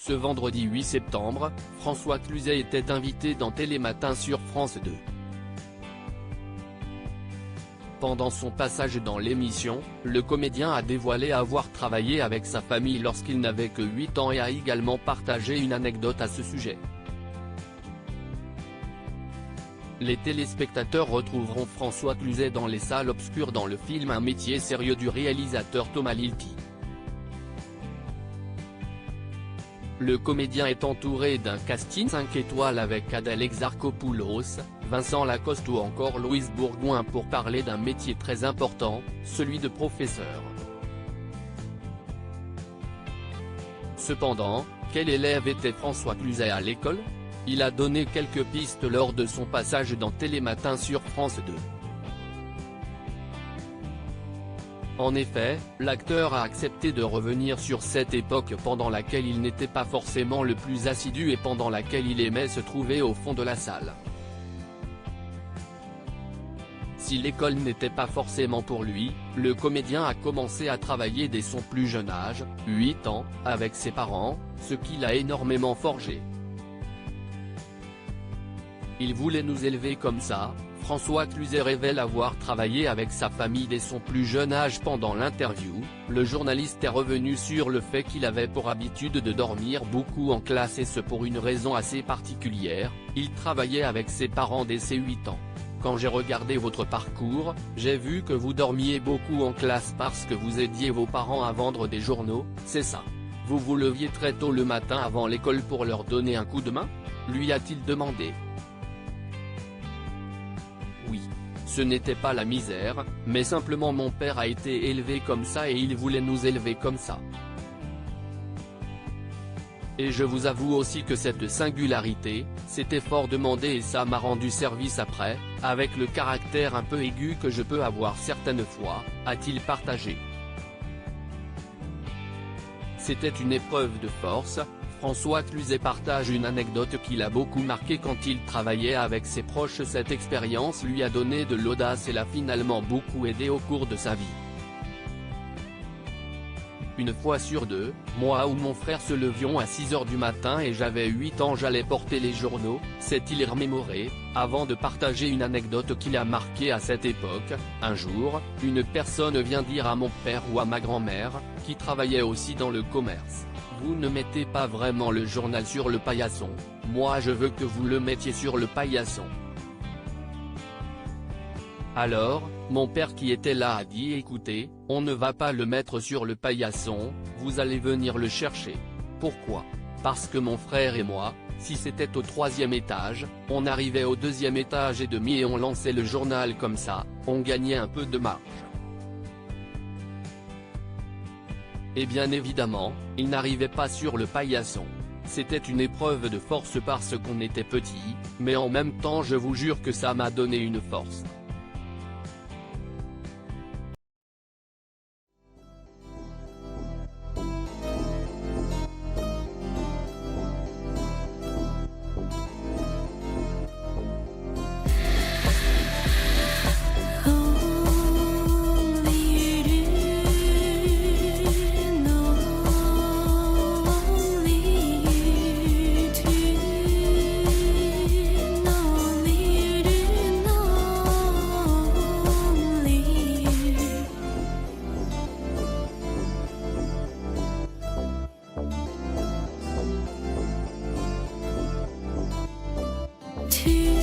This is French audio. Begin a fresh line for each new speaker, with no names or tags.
Ce vendredi 8 septembre, François Cluzet était invité dans Télématin sur France 2. Pendant son passage dans l'émission, le comédien a dévoilé avoir travaillé avec sa famille lorsqu'il n'avait que 8 ans et a également partagé une anecdote à ce sujet. Les téléspectateurs retrouveront François Cluzet dans les salles obscures dans le film Un métier sérieux du réalisateur Thomas Lilti. Le comédien est entouré d'un casting 5 étoiles avec Adèle Exarchopoulos, Vincent Lacoste ou encore Louise Bourgoin pour parler d'un métier très important, celui de professeur. Cependant, quel élève était François Cluzet à l'école ? Il a donné quelques pistes lors de son passage dans Télématin sur France 2. En effet, l'acteur a accepté de revenir sur cette époque pendant laquelle il n'était pas forcément le plus assidu et pendant laquelle il aimait se trouver au fond de la salle. Si l'école n'était pas forcément pour lui, le comédien a commencé à travailler dès son plus jeune âge, 8 ans, avec ses parents, ce qui l'a énormément forgé. Il voulait nous élever comme ça. François Cluzet révèle avoir travaillé avec sa famille dès son plus jeune âge. Pendant l'interview, le journaliste est revenu sur le fait qu'il avait pour habitude de dormir beaucoup en classe et ce pour une raison assez particulière, il travaillait avec ses parents dès ses 8 ans. Quand j'ai regardé votre parcours, j'ai vu que vous dormiez beaucoup en classe parce que vous aidiez vos parents à vendre des journaux, c'est ça. Vous vous leviez très tôt le matin avant l'école pour leur donner un coup de main ? Lui a-t-il demandé. Oui. Ce n'était pas la misère, mais simplement mon père a été élevé comme ça et il voulait nous élever comme ça. Et je vous avoue aussi que cette singularité, c'était fort demandé et ça m'a rendu service après, avec le caractère un peu aigu que je peux avoir certaines fois, a-t-il partagé. C'était une épreuve de force. François Cluzet partage une anecdote qui l'a beaucoup marqué quand il travaillait avec ses proches. Cette expérience lui a donné de l'audace et l'a finalement beaucoup aidé au cours de sa vie. Une fois sur deux, moi ou mon frère se levions à 6 h du matin et j'avais 8 ans, j'allais porter les journaux, s'est-il remémoré, avant de partager une anecdote qui l'a marqué à cette époque. Un jour, une personne vient dire à mon père ou à ma grand-mère, qui travaillait aussi dans le commerce: vous ne mettez pas vraiment le journal sur le paillasson, moi je veux que vous le mettiez sur le paillasson. Alors, mon père qui était là a dit: écoutez, on ne va pas le mettre sur le paillasson, vous allez venir le chercher. Pourquoi? Parce que mon frère et moi, si c'était au 3e étage, on arrivait au 2e étage et demi et on lançait le journal comme ça, on gagnait un peu de marge. Et bien évidemment, il n'arrivait pas sur le paillasson. C'était une épreuve de force parce qu'on était petit, mais en même temps je vous jure que ça m'a donné une force.
To